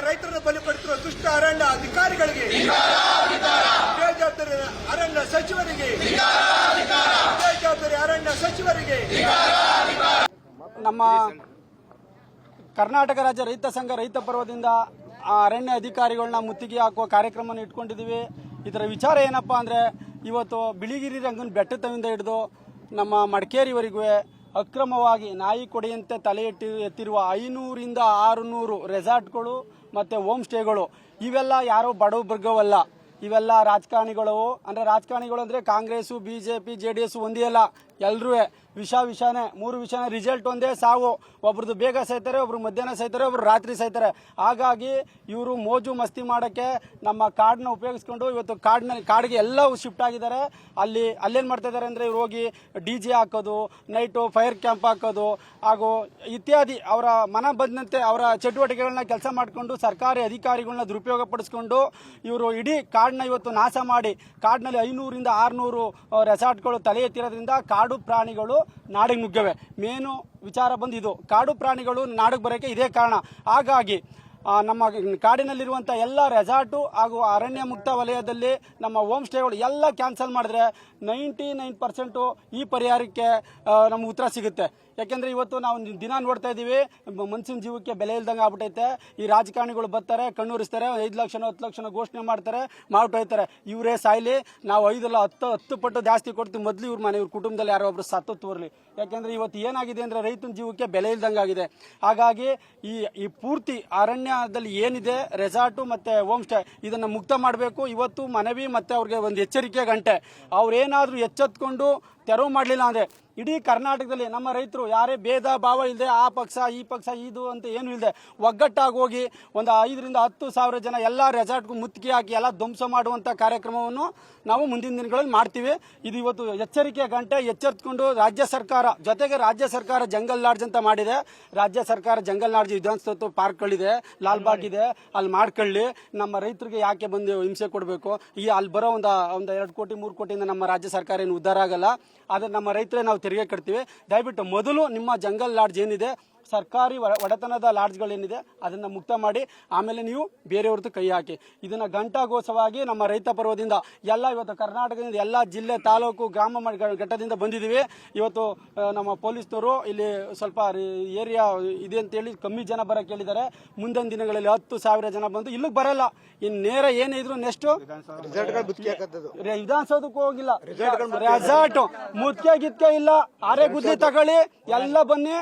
ರೈತರನ್ನು ಬಲಿಪಡಿಸಿರುವ ದುಷ್ಟ ಅರಣ್ಯ ಅಧಿಕಾರಿಗಳಿಗೆ, ಬೇಜವಾಬ್ದಾರಿ ಅರಣ್ಯ ಸಚಿವರಿಗೆ, ಬೇಜವಾಬ್ದಾರಿ ಅರಣ್ಯ ಸಚಿವರಿಗೆ. ನಮ್ಮ ಕರ್ನಾಟಕ ರಾಜ್ಯ ರೈತ ಸಂಘ ರೈತ ಪರ್ವದಿಂದ ಅರಣ್ಯ ಅಧಿಕಾರಿಗಳನ್ನ ಮುತ್ತಿಗೆ ಹಾಕುವ ಕಾರ್ಯಕ್ರಮವನ್ನು ಇಟ್ಕೊಂಡಿದ್ದೀವಿ. ಇದರ ವಿಚಾರ ಏನಪ್ಪಾ ಅಂದರೆ, ಇವತ್ತು ಬಿಳಿಗಿರಿ ರಂಗನ ಬೆಟ್ಟದಿಂದ ಹಿಡಿದು ನಮ್ಮ ಮಡಿಕೇರಿವರೆಗೂ ಅಕ್ರಮವಾಗಿ ನಾಯಿ ಕೊಡೆಯಂತೆ ತಲೆ ಎತ್ತಿರುವ 500ರಿಂದ 600 ರೆಸಾರ್ಟ್ಗಳು ಮತ್ತು ಹೋಮ್ ಸ್ಟೇಗಳು, ಇವೆಲ್ಲ ಯಾರೋ ಬಡವರ್ಗವಲ್ಲ, ಇವೆಲ್ಲ ರಾಜಕಾರಣಿಗಳು. ಅಂದರೆ ರಾಜಕಾರಣಿಗಳು ಅಂದರೆ ಕಾಂಗ್ರೆಸ್ಸು, BJP, JDS ಒಂದೇ ಅಲ್ಲ, ಎಲ್ಲರೂ ವಿಷಾನೇ 3 ವಿಷಾನೇ. ರಿಸಲ್ಟ್ ಒಂದೇ, ಸಾವು. ಒಬ್ರದ್ದು ಬೇಗ ಸಾಯ್ತಾರೆ, ಒಬ್ರು ಮಧ್ಯಾಹ್ನ ಸಾಯ್ತಾರೆ, ಒಬ್ರು ರಾತ್ರಿ ಸಾಯ್ತಾರೆ. ಹಾಗಾಗಿ ಇವರು ಮೋಜು ಮಸ್ತಿ ಮಾಡೋಕ್ಕೆ ನಮ್ಮ ಕಾರ್ಡ್ನ ಉಪಯೋಗಿಸ್ಕೊಂಡು ಇವತ್ತು ಕಾಡಿಗೆ ಎಲ್ಲ ಶಿಫ್ಟ್ ಆಗಿದ್ದಾರೆ. ಅಲ್ಲೇನು ಮಾಡ್ತಾ ಇದ್ದಾರೆ ಅಂದರೆ, ಇವ್ರು ಹೋಗಿ DJ ಹಾಕೋದು, ನೈಟು ಫೈರ್ ಕ್ಯಾಂಪ್ ಹಾಕೋದು ಹಾಗೂ ಇತ್ಯಾದಿ ಅವರ ಮನ ಬಂದಂತೆ ಅವರ ಚಟುವಟಿಕೆಗಳನ್ನ ಕೆಲಸ ಮಾಡಿಕೊಂಡು ಸರ್ಕಾರಿ ಅಧಿಕಾರಿಗಳನ್ನ ದುರುಪಯೋಗ ಪಡಿಸ್ಕೊಂಡು ಇವರು ಇಡೀ ಕಾಡನ್ನ ಇವತ್ತು ನಾಶ ಮಾಡಿ, ಕಾಡಿನಲ್ಲಿ 500ರಿಂದ 600 ರೆಸಾರ್ಟ್ಗಳು ತಲೆ ಎತ್ತಿರೋದ್ರಿಂದ ಕಾಡು ಪ್ರಾಣಿಗಳು ನಾಡಿಗೆ ನುಗ್ಗವೆ. ಮೇನು ವಿಚಾರ ಬಂದು ಇದು, ಕಾಡು ಪ್ರಾಣಿಗಳು ನಾಡಿಗೆ ಬರೋಕ್ಕೆ ಇದೇ ಕಾರಣ. ಹಾಗಾಗಿ ನಮ್ಮ ಕಾಡಿನಲ್ಲಿರುವಂಥ ಎಲ್ಲ ರೆಸಾರ್ಟು ಹಾಗೂ ಅರಣ್ಯ ಮುಕ್ತ ವಲಯದಲ್ಲಿ ನಮ್ಮ ಹೋಮ್ ಸ್ಟೇಗಳು ಎಲ್ಲ ಕ್ಯಾನ್ಸಲ್ ಮಾಡಿದ್ರೆ 99% ಈ ಪರಿಹಾರಕ್ಕೆ ನಮ್ಗೆ ಉತ್ತರ ಸಿಗುತ್ತೆ. ಯಾಕೆಂದರೆ ಇವತ್ತು ನಾವು ದಿನ ನೋಡ್ತಾ ಇದ್ದೀವಿ, ಮನುಷ್ಯನ ಜೀವಕ್ಕೆ ಬೆಲೆ ಇಲ್ದಂಗೆ ಆಗ್ಬಿಟ್ಟೈತೆ. ಈ ರಾಜಕಾರಣಿಗಳು ಬರ್ತಾರೆ, ಕಣ್ಣೂರಿಸ್ತಾರೆ, 5 ಲಕ್ಷನೋ 10 ಲಕ್ಷನೋ ಘೋಷಣೆ ಮಾಡ್ತಾರೆ, ಮಾಡ್ಬಿಟ್ಟೋಯ್ತಾರೆ. ಇವರೇ ಸಾಯ್ಲಿ, ನಾವು 5 ಅಲ್ಲ 10 ಪಟ್ಟು ಜಾಸ್ತಿ ಕೊಡ್ತೀವಿ, ಮೊದಲು ಇವ್ರ ಕುಟುಂಬದಲ್ಲಿ ಯಾರೋ ಒಬ್ರು ಸತ್ತು ತೋರ್ಲಿ. ಯಾಕೆಂದರೆ ಇವತ್ತು ಏನಾಗಿದೆ ಅಂದರೆ, ರೈತನ ಜೀವಕ್ಕೆ ಬೆಲೆ ಇಲ್ದಂಗೆ ಆಗಿದೆ. ಹಾಗಾಗಿ ಈ ಪೂರ್ತಿ ಅರಣ್ಯದಲ್ಲಿ ಏನಿದೆ ರೆಸಾರ್ಟು ಮತ್ತು ಹೋಮ್ ಸ್ಟೇ, ಇದನ್ನು ಮುಕ್ತ ಮಾಡಬೇಕು. ಇವತ್ತು ಮನವಿ ಮತ್ತು ಅವ್ರಿಗೆ ಒಂದು ಎಚ್ಚರಿಕೆ ಗಂಟೆ. ಅವ್ರೇನಾದರೂ ಎಚ್ಚೆತ್ಕೊಂಡು ತೆರವು ಮಾಡಲಿಲ್ಲ ಅಂದರೆ ಇಡೀ ಕರ್ನಾಟಕದಲ್ಲಿ ನಮ್ಮ ರೈತರು ಯಾರೇ ಭೇದ ಭಾವ ಇಲ್ಲದೆ, ಆ ಪಕ್ಷ ಈ ಪಕ್ಷ ಇದು ಅಂತ ಏನು ಇಲ್ಲದೆ ಒಗ್ಗಟ್ಟಾಗಿ ಹೋಗಿ ಒಂದು 5ರಿಂದ 10,000 ಜನ ಎಲ್ಲ ರೆಸಾರ್ಟ್ಗೂ ಮುತ್ತಿಗೆ ಹಾಕಿ ಎಲ್ಲ ಧ್ವಂಸ ಮಾಡುವಂಥ ಕಾರ್ಯಕ್ರಮವನ್ನು ನಾವು ಮುಂದಿನ ದಿನಗಳಲ್ಲಿ ಮಾಡ್ತೀವಿ. ಇದು ಇವತ್ತು ಎಚ್ಚರಿಕೆ ಗಂಟೆ. ಎಚ್ಚೆತ್ಕೊಂಡು ರಾಜ್ಯ ಸರ್ಕಾರ ಜೊತೆಗೆ ರಾಜ್ಯ ಸರ್ಕಾರ ಜಂಗಲ್ ಲಾಡ್ಜ್ ಅಂತ ಮಾಡಿದೆ. ರಾಜ್ಯ ಸರ್ಕಾರ ಜಂಗಲ್ ಲಾಡ್ಜ್ ವಿಧಾನಸೌಧ ಪಾರ್ಕ್ಗಳಿದೆ, ಲಾಲ್ಬಾಗ್ ಇದೆ, ಅಲ್ಲಿ ಮಾಡ್ಕೊಳ್ಳಿ. ನಮ್ಮ ರೈತರಿಗೆ ಯಾಕೆ ಬಂದು ಹಿಂಸೆ ಕೊಡಬೇಕು? ಅಲ್ಲಿ ಬರೋ ಒಂದು 2 ಕೋಟಿ 3 ಕೋಟಿಯಿಂದ ನಮ್ಮ ರಾಜ್ಯ ಸರ್ಕಾರ ಏನು ಉದ್ಧಾರ ಆಗಲ್ಲ. ಆದರೆ ನಮ್ಮ ರೈತರೇ ನಾವು ತೆರಿಗೆ ಕಟ್ತೀವಿ. ದಯವಿಟ್ಟು ಮೊದಲು ನಿಮ್ಮ ಜಂಗಲ್ ಲಾಡ್ಜ್ ಏನಿದೆ, ಸರ್ಕಾರಿ ಒಡೆತನದ ಲಾಡ್ಜ್ಗಳೇನಿದೆ ಅದನ್ನು ಮುಕ್ತ ಮಾಡಿ, ಆಮೇಲೆ ನೀವು ಬೇರೆಯವ್ರದ್ದು ಕೈ ಹಾಕಿ. ಇದನ್ನು ಘಂಟಾಘೋಷವಾಗಿ ನಮ್ಮ ರೈತ ಪರ್ವದಿಂದ ಎಲ್ಲ ಇವತ್ತು ಕರ್ನಾಟಕದಿಂದ ಎಲ್ಲ ಜಿಲ್ಲೆ, ತಾಲೂಕು, ಗ್ರಾಮ ಘಟ್ಟದಿಂದ ಬಂದಿದ್ದೀವಿ. ಇವತ್ತು ನಮ್ಮ ಪೊಲೀಸ್ನವರು ಇಲ್ಲಿ ಸ್ವಲ್ಪ ಏರಿಯಾ ಇದೆ ಅಂತೇಳಿ ಕಮ್ಮಿ ಜನ ಬರೋಕ್ಕೆ ಹೇಳಿದ್ದಾರೆ. ಮುಂದಿನ ದಿನಗಳಲ್ಲಿ 10,000 ಜನ ಬಂದು ಇಲ್ಲಿಗೆ ಬರಲ್ಲ. ಇನ್ನು ನೇರ ಏನಿದ್ರು ನೆಕ್ಸ್ಟ್ ವಿಧಾನಸೌಧಕ್ಕೂ ಹೋಗಿಲ್ಲ, ರೆಸಾರ್ಟ್ ಮುತ್ಕೆ ಇಲ್ಲ, ಆರೆ ಗುದ್ಲಿ ತಗೊಳ್ಳಿ, ಎಲ್ಲ ಬನ್ನಿ,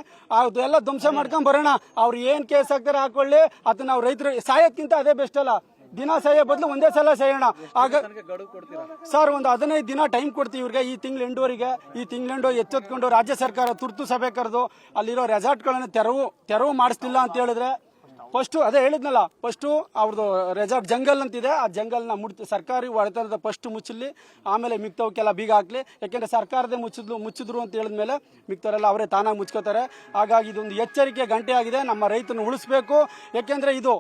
ಎಲ್ಲ ಧ್ವಂಸ ಮಾಡ್ಕೊಂಡ್ ಬರೋಣ. ಅವ್ರು ಏನ್ ಕೇಸ್ ಹಾಕ್ತಾರೆ ಹಾಕೊಳ್ಳಿ. ಅದು ನಾವು ರೈತರು ಸಾಯೋದ್ಕಿಂತ ಅದೇ ಬೆಸ್ಟ್ ಅಲ್ಲ. ದಿನ ಸಾಯೋ ಬದಲು ಒಂದೇ ಸಲ ಸಾಯೋಣ. ಆಗ ಸರ್ ಒಂದು 15 ದಿನ ಟೈಮ್ ಕೊಡ್ತೀವಿ ಇವ್ರಿಗೆ. ಈ ತಿಂಗಳ ಎಂಡುವರೆಗೆ, ಈ ತಿಂಗಳ ಎಚ್ಚೆತ್ಕೊಂಡು ರಾಜ್ಯ ಸರ್ಕಾರ ತುರ್ತು ಸಭೆ ಕರೆದು ಅಲ್ಲಿರೋ ರೆಸಾರ್ಟ್ಗಳನ್ನು ತೆರವು ಮಾಡಿಸ್ತಿಲ್ಲ ಅಂತ ಹೇಳಿದ್ರೆ, ಫಸ್ಟು ಅದೇ ಹೇಳಿದ್ನಲ್ಲ, ಫಸ್ಟು ಅವ್ರದ್ದು ರೆಸಾರ್ಟ್ ಜಂಗಲ್ ಅಂತಿದೆ, ಆ ಜಂಗಲ್ನ ಸರ್ಕಾರಿ ಒಡೆತನದ ಫಸ್ಟ್ ಮುಚ್ಚಲಿ, ಆಮೇಲೆ ಮಿಕ್ತವಕ್ಕೆಲ್ಲ ಬೀಗ ಹಾಕ್ಲಿ. ಯಾಕೆಂದರೆ ಸರ್ಕಾರದೇ ಮುಚ್ಚಿದ್ರು ಅಂತ ಹೇಳಿದ್ಮೇಲೆ ಮಿಕ್ತವರೆಲ್ಲ ಅವರೇ ತಾನಾಗಿ ಮುಚ್ಕೋತಾರೆ. ಹಾಗಾಗಿ ಇದೊಂದು ಎಚ್ಚರಿಕೆ ಗಂಟೆ ಆಗಿದೆ. ನಮ್ಮ ರೈತನ ಉಳಿಸ್ಬೇಕು. ಯಾಕೆಂದರೆ ಇದು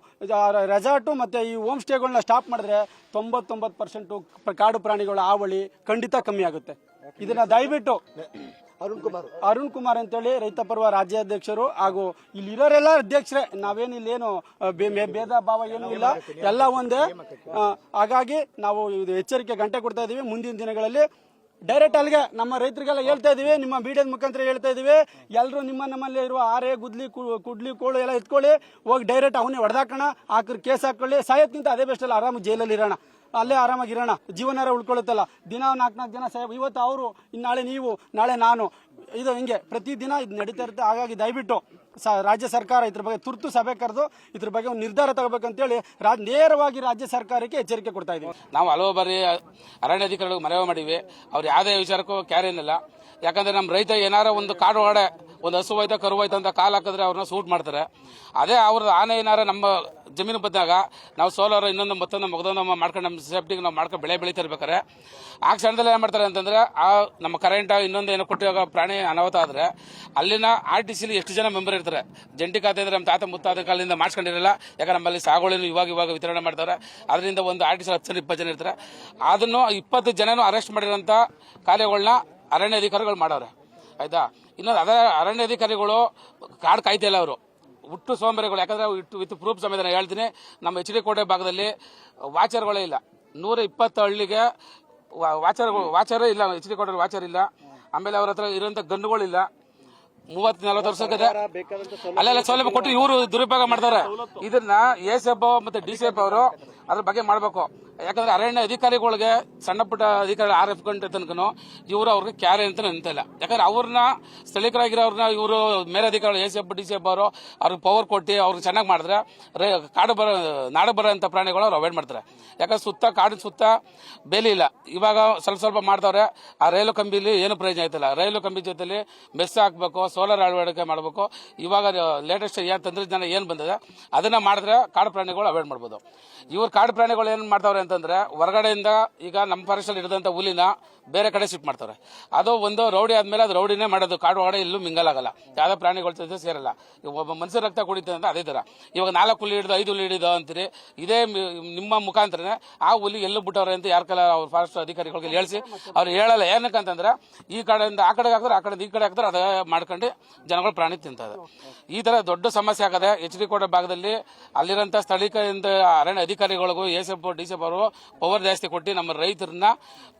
ರೆಸಾರ್ಟು ಮತ್ತು ಈ ಹೋಮ್ ಸ್ಟೇಗಳನ್ನ ಸ್ಟಾಪ್ ಮಾಡಿದ್ರೆ 99% ಕಾಡು ಪ್ರಾಣಿಗಳ ಹಾವಳಿ ಖಂಡಿತ ಕಮ್ಮಿ ಆಗುತ್ತೆ. ಇದನ್ನು ದಯವಿಟ್ಟು ಅರುಣ್ ಕುಮಾರ್ ಅಂತೇಳಿ ರೈತ ಪರ್ವ ರಾಜ್ಯಾಧ್ಯಕ್ಷರು ಹಾಗೂ ಇಲ್ಲಿರೋರೆಲ್ಲ ಅಧ್ಯಕ್ಷರೇ, ನಾವೇನಿಲ್ಲೇನು ಭೇದ ಭಾವ ಏನೂ ಇಲ್ಲ, ಎಲ್ಲ ಒಂದೇ. ಹಾಗಾಗಿ ನಾವು ಇದು ಎಚ್ಚರಿಕೆ ಗಂಟೆ ಕೊಡ್ತಾ ಇದೀವಿ. ಮುಂದಿನ ದಿನಗಳಲ್ಲಿ ಡೈರೆಕ್ಟ್ ಅಲ್ಲಿಗೆ ನಮ್ಮ ರೈತರಿಗೆಲ್ಲ ಹೇಳ್ತಾ ಇದೀವಿ, ನಿಮ್ಮ ಮೀಡಿಯಾದ ಮುಖಾಂತರ ಹೇಳ್ತಾ ಇದೀವಿ, ಎಲ್ಲರೂ ನಮ್ಮಲ್ಲಿ ಇರುವ ಆರೆ ಗುದ್ಲಿ ಕುಡ್ಲಿ ಕೋಳು ಎಲ್ಲ ಎತ್ಕೊಳ್ಳಿ, ಹೋಗಿ ಡೈರೆಕ್ಟ್ ಅವನೇ ಹೊಡೆದಾಕೋಣ, ಹಾಕಿದ್ರೆ ಕೇಸ್ ಹಾಕೊಳ್ಳಿ. ಸಾಯೋದ್ಕಿಂತ ಅದೇ ಬೆಸ್ಟ್ ಅಲ್ಲ, ಆರಾಮ ಜೈಲಲ್ಲಿ ಇರೋಣ. ಅಲ್ಲೇ ಆರಾಮಾಗಿರೋಣ, ಜೀವನಾರ ಉಳ್ಕೊಳ್ಳುತ್ತಲ್ಲ. ದಿನ 4 ಜನ ಸಾಹೇಬ್, ಇವತ್ತು ಅವರು, ನಾಳೆ ನೀವು, ನಾಳೆ ನಾನು, ಇದು ಹಿಂಗೆ ಪ್ರತಿದಿನ ಇದು ನಡೀತಾ ಇರುತ್ತೆ. ಹಾಗಾಗಿ ದಯವಿಟ್ಟು ರಾಜ್ಯ ಸರ್ಕಾರ ಇದ್ರ ಬಗ್ಗೆ ತುರ್ತು ಸಭೆ ಕರೆದು ಇದ್ರ ಬಗ್ಗೆ ಒಂದು ನಿರ್ಧಾರ ತಗೋಬೇಕಂತೇಳಿ ನೇರವಾಗಿ ರಾಜ್ಯ ಸರ್ಕಾರಕ್ಕೆ ಎಚ್ಚರಿಕೆ ಕೊಡ್ತಾ ಇದ್ದೀವಿ. ನಾವು ಹಲವು ಬಾರಿ ಅರಣ್ಯಾಧಿಕಾರಿಗಳಿಗೆ ಮನವಿ ಮಾಡಿವಿ, ಅವ್ರು ಯಾವುದೇ ವಿಚಾರಕ್ಕೂ ಕ್ಯಾರ್ ಏನಿಲ್ಲ. ಯಾಕಂದ್ರೆ ನಮ್ಮ ರೈತ ಏನಾರ ಒಂದು ಕಾಡು ಒಳಗಡೆ ಒಂದು ಹಸು ಹೋಯ್ತಾ ಕರು ಹೋಯ್ತು ಅಂತ ಕಾಲು ಹಾಕಿದ್ರೆ ಅವ್ರನ್ನ ಸೂಟ್ ಮಾಡ್ತಾರೆ. ಅದೇ ಅವ್ರದ್ದು ಆನೆ ಏನಾರ ನಮ್ಮ ಜಮೀನು ಬಂದಾಗ ನಾವು ಸೋಲಾರ್ ಇನ್ನೊಂದು ಮತ್ತೊಂದು ಮಗದೊಂದು ಮಾಡ್ಕೊಂಡು ನಮ್ಮ ಸೇಫ್ಟಿಗೆ ನಾವು ಮಾಡ್ಕೊಂಡು ಬೆಳೆ ಬೆಳೀತಾ ಇರ್ಬೇಕಾರೆ ಆ ಕ್ಷಣದಲ್ಲಿ ಏನು ಮಾಡ್ತಾರೆ ಅಂತಂದ್ರೆ ಆ ನಮ್ಮ ಕರೆಂಟ್ ಇನ್ನೊಂದು ಏನೋ ಕೊಟ್ಟಿವಾಗ ಪ್ರಾಣಿ ಅನಾಹುತ ಆದರೆ ಅಲ್ಲಿನ RTCಲಿ ಎಷ್ಟು ಜನ ಮೆಂಬರ್ ಇರ್ತಾರೆ. ಜಂಟಿ ಖಾತೆ ಇದ್ರೆ ನಮ್ಮ ತಾತ ಮುತ್ತಾದ ಕಾಲದಿಂದ ಮಾಡ್ಕೊಂಡಿರಲ್ಲ. ಯಾಕಂದ್ರೆ ನಮ್ಮಲ್ಲಿ ಸಾಗುವಳಿನೂ ಇವಾಗ ವಿತರಣೆ ಮಾಡ್ತಾರೆ. ಅದರಿಂದ ಒಂದು RTC 10-20 ಜನ ಇರ್ತಾರೆ. ಅದನ್ನು 20 ಜನನು ಅರೆಸ್ಟ್ ಮಾಡಿರೋಂಥ ಕಾರ್ಯಗಳನ್ನ ಅರಣ್ಯ ಅಧಿಕಾರಿಗಳು ಮಾಡವ್ರೆ. ಆಯ್ತಾ, ಇನ್ನೊಂದು ಅದೇ ಅರಣ್ಯ ಅಧಿಕಾರಿಗಳು ಕಾಡು ಕಾಯ್ತಿಲ್ಲ, ಅವರು ಹುಟ್ಟು ಸೋಂಬೇರಿಗಳು. ಯಾಕಂದ್ರೆ ವಿತ್ ಪ್ರೂಫ್ ಸಮೇತ ನಾನು ಹೇಳ್ತೀನಿ, ನಮ್ಮ HD ಕೋಟೆ ಭಾಗದಲ್ಲಿ ವಾಚರ್ಗಳೇ ಇಲ್ಲ. 120 ಹಳ್ಳಿಗೆ ವಾಚರೇ ಇಲ್ಲ. HD ಕೋಟೆ ವಾಚರ್ ಇಲ್ಲ. ಆಮೇಲೆ ಅವ್ರ ಹತ್ರ ಇರುವಂತ ಗನ್ನುಗಳಿಲ್ಲ. 30-40 ವರ್ಷಕ್ಕೆ ಅಲ್ಲೆಲ್ಲ ಸೌಲಭ್ಯ ಕೊಟ್ಟು ಇವರು ದುರುಪಯೋಗ ಮಾಡ್ತಾರೆ. ಇದನ್ನ ACF ಮತ್ತೆ DCF ಅವರು ಅದ್ರ ಬಗ್ಗೆ ಮಾಡಬೇಕು. ಯಾಕಂದ್ರೆ ಅರಣ್ಯ ಅಧಿಕಾರಿಗಳಿಗೆ ಸಣ್ಣ ಪುಟ್ಟ ಅಧಿಕಾರಿ RF ಗಂಟೆ ತನಕನು ಇವರು ಅವ್ರಿಗೆ ಕ್ಯಾರೆ ಅಂತ ನಿಂತಿಲ್ಲ. ಯಾಕಂದ್ರೆ ಅವ್ರನ್ನ ಸ್ಥಳೀಕರಾಗಿರೋರ್ನ ಇವರು ಮೇಲಧಿಕಾರಿ ACF DCF ಅವರು ಅವ್ರಿಗೆ ಪವರ್ ಕೊಟ್ಟು ಅವ್ರಿಗೆ ಚೆನ್ನಾಗಿ ಮಾಡಿದ್ರೆ ನಾಡು ಬರೋಂಥ ಪ್ರಾಣಿಗಳು ಅವ್ರು ಅವಾಯ್ಡ್ ಮಾಡ್ತಾರೆ. ಯಾಕಂದ್ರೆ ಕಾಡಿನ ಸುತ್ತ ಬೇಲಿ ಇಲ್ಲ. ಇವಾಗ ಸ್ವಲ್ಪ ಮಾಡ್ತಾವ್ರೆ. ಆ ರೈಲು ಕಂಬಿಲಿ ಏನು ಪ್ರಯೋಜನ ಆಯ್ತಲ್ಲ. ರೈಲು ಕಂಬಿ ಜೊತೆಲಿ ಮೆಸ್ ಹಾಕ್ಬೇಕು, ಸೋಲಾರ್ ಅಳವಡಿಕೆ ಮಾಡಬೇಕು. ಇವಾಗ ಲೇಟೆಸ್ಟ್ ತಂತ್ರಜ್ಞಾನ ಏನು ಬಂದಿದೆ ಅದನ್ನ ಮಾಡಿದ್ರೆ ಕಾಡು ಪ್ರಾಣಿಗಳು ಅವಾಯ್ಡ್ ಮಾಡ್ಬೋದು. ಇವ್ರು ಕಾಡು ಪ್ರಾಣಿಗಳು ಏನ್ ಮಾಡ್ತಾವ್ರೆ ಅಂತಂದ್ರೆ ಹೊರಗಡೆಯಿಂದ ಈಗ ನಮ್ಮ ಫಾರೆಸ್ಟ್ ಅಲ್ಲಿ ಇಡದಂತ ಹುಲಿನ ಬೇರೆ ಕಡೆ ಶಿಫ್ಟ್ ಮಾಡ್ತಾರೆ. ಅದು ಒಂದು ರೌಡಿ ಆದ್ಮೇಲೆ ಅದು ರೌಡಿನೇ ಮಾಡೋದು. ಕಾಡು ಒಳಗಡೆ ಎಲ್ಲೂ ಮಿಂಗಲಾಗಲ್ಲ, ಯಾವ್ದೋ ಪ್ರಾಣಿಗಳ ಜೊತೆ ಸೇರಲ್ಲ. ಒಬ್ಬ ಮನುಷ್ಯ ರಕ್ತ ಕುಡಿತದೆ ಅಂತ ಅದೇ ತರ ಇವಾಗ 4 ಹುಲಿ ಹಿಡಿದು 5 ಹುಲಿ ಹಿಡಿದು ಅಂತೀರಿ. ಇದೇ ನಿಮ್ಮ ಮುಖಾಂತರನೇ ಆ ಹುಲಿ ಎಲ್ಲೂ ಬಿಟ್ಟವ್ರೆ ಅಂತ ಯಾರ್ಕೆಲ್ಲ ಅವ್ರ ಫಾರೆಸ್ಟ್ ಅಧಿಕಾರಿಗಳಿಗೆ ಹೇಳಿಸಿ ಅವ್ರು ಹೇಳಲ್ಲ. ಏನಕ್ಕಂತಂದ್ರೆ ಈ ಕಡೆಯಿಂದ ಆ ಕಡೆಗೆ ಹಾಕಿದ್ರೆ, ಆ ಕಡೆಯಿಂದ ಈ ಕಡೆ ಹಾಕಿದ್ರೆ ಅದೇ ಮಾಡ್ಕೊಂಡು ಜನಗಳು ಪ್ರಾಣಿ ತಿಂತದೆ. ಈ ತರ ದೊಡ್ಡ ಸಮಸ್ಯೆ ಆಗದೆ. HD ಕೋಟೆ ಭಾಗದಲ್ಲಿ ಅಲ್ಲಿರಂತ ಸ್ಥಳೀಕರಿಂದ ಅರಣ್ಯ ಅಧಿಕಾರಿಗಳಿಗೂ ACF DCF ಅವರು ಪವರ್ ಜಾಸ್ತಿ ಕೊಟ್ಟು ನಮ್ಮ ರೈತರನ್ನ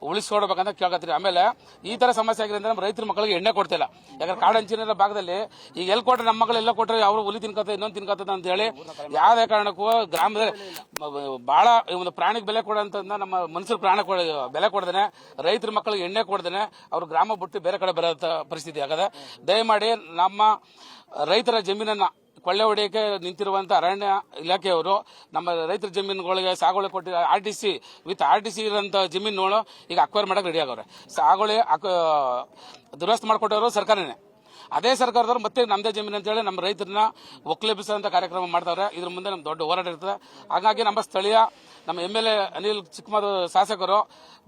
ಉಳಿಸ್ಕೊಡ್ಬೇಕಂತ ಕೇಳ್ಕತ್ತೀರಿ. ಆಮೇಲೆ ಈ ತರ ಸಮಸ್ಯೆ ಆಗಿರೋದ್ರಿಂದ ನಮ್ಮ ರೈತರ ಮಕ್ಕಳಿಗೆ ಎಣ್ಣೆ ಕೊಡ್ತಿಲ್ಲ. ಯಾಕಂದ್ರೆ ಕಾಡಂಚಿನ ಭಾಗದಲ್ಲಿ ಈಗ ಎಲ್ಲಿ ಕೊಟ್ರೆ ನಮ್ಮ ಮಕ್ಕಳು ಎಲ್ಲ ಕೊಟ್ಟರೆ ಅವರು ಹುಲಿ ತಿನ್ಕತ್ತ ಇನ್ನೊಂದು ತಿನ್ಕತ್ತದ ಅಂತ ಹೇಳಿ ಯಾವುದೇ ಕಾರಣಕ್ಕೂ ಗ್ರಾಮದಲ್ಲಿ ಬಹಳ ಒಂದು ಪ್ರಾಣಿಗೆ ಬೆಲೆ ಕೊಡೋಂತ ನಮ್ಮ ಮನುಷ್ಯರ ಪ್ರಾಣ ಬೆಲೆ ಕೊಡ್ದೇನೆ, ರೈತರ ಮಕ್ಕಳಿಗೆ ಎಣ್ಣೆ ಕೊಡ್ದೇನೆ ಅವ್ರು ಗ್ರಾಮ ಬಿಟ್ಟು ಬೇರೆ ಕಡೆ ಬರೋ ಪರಿಸ್ಥಿತಿ ಆಗದೆ. ದಯಮಾಡಿ ನಮ್ಮ ರೈತರ ಜಮೀನನ್ನ ಕೊಳ್ಳೆ ಹೊಡೆಯಕ್ಕೆ ನಿಂತಿರುವಂತಹ ಅರಣ್ಯ ಇಲಾಖೆಯವರು ನಮ್ಮ ರೈತರ ಜಮೀನುಗಳಿಗೆ ಸಾಗುವಳಿ ಕೊಟ್ಟಿ RTC ಇರೋಂಥ ಜಮೀನುಗಳು ಈಗ ಅಕ್ವೈರ್ ಮಾಡಕ್ಕೆ ರೆಡಿ ಆಗವ್ರೆ. ಸಾಗುವಳಿ ದುರಸ್ತಿ ಮಾಡಿಕೊಟ್ಟವರು ಸರ್ಕಾರನೇ. ಅದೇ ಸರ್ಕಾರದವ್ರು ಮತ್ತೆ ನಮ್ಮದೇ ಜಮೀನು ಅಂತ ಹೇಳಿ ನಮ್ಮ ರೈತರನ್ನ ಒಕ್ಕಲೆಬ್ಬಿಸುವಂತ ಕಾರ್ಯಕ್ರಮ ಮಾಡ್ತಾವ್ರೆ. ಇದ್ರ ಮುಂದೆ ನಮ್ ದೊಡ್ಡ ಹೋರಾಟ ಇರ್ತದೆ. ಹಾಗಾಗಿ ನಮ್ಮ ಸ್ಥಳೀಯ ನಮ್ಮ MLA ಅನಿಲ್ ಚಿಕ್ಕಮದು ಶಾಸಕರು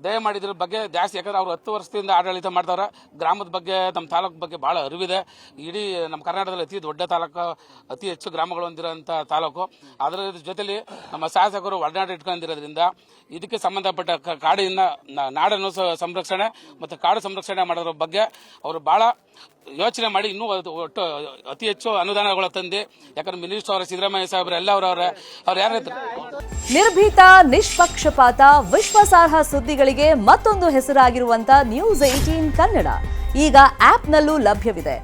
ದಯಮಾಡಿ ಇದ್ರ ಬಗ್ಗೆ ಜಾಸ್ತಿ, ಯಾಕಂದ್ರೆ ಅವ್ರು 10 ವರ್ಷದಿಂದ ಆಡಳಿತ ಮಾಡ್ತಾವ್ರೆ. ಗ್ರಾಮದ ಬಗ್ಗೆ ನಮ್ಮ ತಾಲೂಕು ಬಗ್ಗೆ ಬಹಳ ಅರಿವಿದೆ. ಇಡೀ ನಮ್ಮ ಕರ್ನಾಟಕದಲ್ಲಿ ಅತಿ ದೊಡ್ಡ ತಾಲೂಕು, ಅತಿ ಹೆಚ್ಚು ಗ್ರಾಮಗಳು ಹೊಂದಿರುವಂತ ತಾಲೂಕು. ಅದರ ಜೊತೆಲಿ ನಮ್ಮ ಶಾಸಕರು ಒಡನಾಟ ಇಟ್ಕೊಂಡಿರೋದ್ರಿಂದ ಇದಕ್ಕೆ ಸಂಬಂಧಪಟ್ಟ ಕಾಡಿನ ನಾಡನ್ನು ಸಂರಕ್ಷಣೆ ಮತ್ತು ಕಾಡು ಸಂರಕ್ಷಣೆ ಮಾಡೋದ್ರ ಬಗ್ಗೆ ಅವರು ಬಹಳ ಯೋಚನೆ ಮಾಡಿ ಇನ್ನೂ ಒಟ್ಟು ಅತಿ ಹೆಚ್ಚು ಅನುದಾನಗಳು ತಂದು, ಯಾಕಂದ್ರೆ ಮಿನಿಸ್ಟರ್ ಅವರ ಸಿದ್ದರಾಮಯ್ಯ ಸಾಹೇಬ್ರು ಎಲ್ಲ ಅವ್ರು ಯಾರು ನಿರ್ಭೀತ, ನಿಷ್ಪಕ್ಷಪಾತ, ವಿಶ್ವಾಸಾರ್ಹ ಸುದ್ದಿಗಳಿಗೆ ಮತ್ತೊಂದು ಹೆಸರಾಗಿರುವಂತ News18 ಕನ್ನಡ ಈಗ ಆಪ್ನಲ್ಲೂ ಲಭ್ಯವಿದೆ.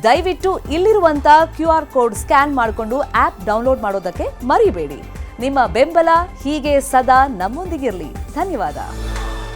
ದಯವಿಟ್ಟು ಇಲ್ಲಿರುವಂತ QR ಕೋಡ್ ಸ್ಕ್ಯಾನ್ ಮಾಡಿಕೊಂಡು ಆಪ್ ಡೌನ್ಲೋಡ್ ಮಾಡೋದಕ್ಕೆ ಮರಿಬೇಡಿ. ನಿಮ್ಮ ಬೆಂಬಲ ಹೀಗೆ ಸದಾ ನಮ್ಮೊಂದಿಗಿರಲಿ. ಧನ್ಯವಾದ.